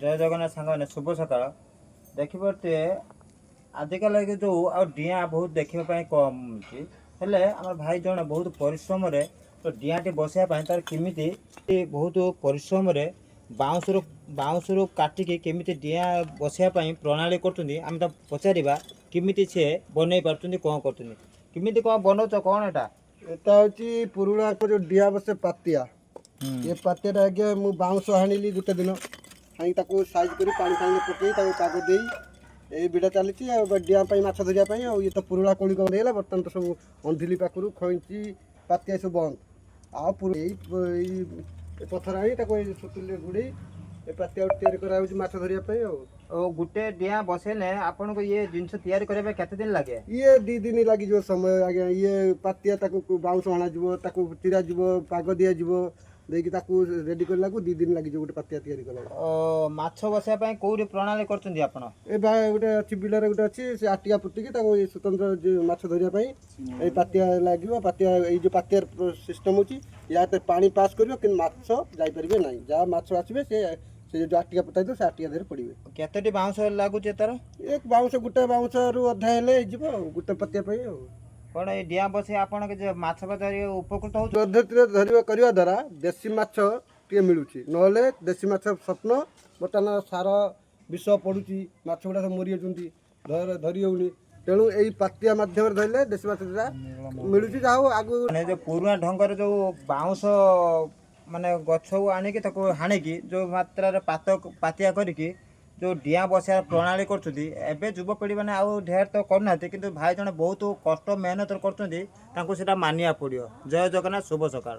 जय जगन्नाथ सांग शुभ सकाळ देखिपे आजिकल जो आ डिया बहुत देखापी कम हेले आम भाई जन बहुत परिश्रम तो डियाटी बसवाई तार केमी बहुत परिश्रम बाउंस काटिकी केमी डिया बसवाई प्रणाली कर पचार केमी से बन पार्टी कौन करमी कौन बनाऊच कौन एटा एटा हूँ पुराणा जो डिया बसे पातिया ये पातिया आगे मुझे बाउंस हाणिली गोटे दिन हाई साइज कर पानी पानी पकई काग दे ये बिड़ा चली डिया माछ धरिया ये तो पुराणा कोड़ी कौन बर्तमान तो सब अंधिली पाखु खई पातिया सब बंद आ पथर आई सुतुली गुड़ी ये पातिया तैयारी कराऊँ माछ धरिया गोटे डिया बसेले आपन को ये जिनस तैयारी करबे केते दिन लागे ये 2 दिन लगी जो समय आगे ये पातिया बाउंस हणा चिरा पाग दिया देखिए रेडी करला 2 दिन लगी गोटे पातिया तैयारी कला माछ बसया पई कोउरी प्रणाली करचंदी आपन ए भाई गोटे अछि बिलर गोटे अछि से आटिया पुटिकी स्वतंत्र माछ धरिया पई ए पातिया लागिवो पातिया ए जो पातिया सिस्टम होची या ते पानी पास करियो कि माछ जाई परिबे नाही जा माछ आसीबे से जो आटिया पुटाई दो से आटिया धरे पड़िबे केतेटी बाउंस लागु जे तार एक बाउंस गोटे बाउंस रु अधा हेले जिवो गोटे पातिया पई कौन ये डिया बसे आपन के माछ धरि उपकृत हो पद्धति धरिया करिया द्वारा देसी माछ टे मिलुची नहले देसी माछ स्वप्न बर्तमान सार विष पड़ुची माछ गुड़ा सब मरी जाती धरी होनी तेणु यही पातिया मध्यम धरले देसी माछ मिलुची जाओ आगु जो पुराना ढंगर जो बाउंस माने गछ आनिकी हाणिकी जो मात्रा पातिया करिकी जो डिया बसा प्रणाली कर युवपीढ़ी मैंने आउ ढेर तो करना कि भाई जन बहुत कष्ट मेहनत कर मानिया पड़ो। जय जगन्नाथ शुभ सकाळ।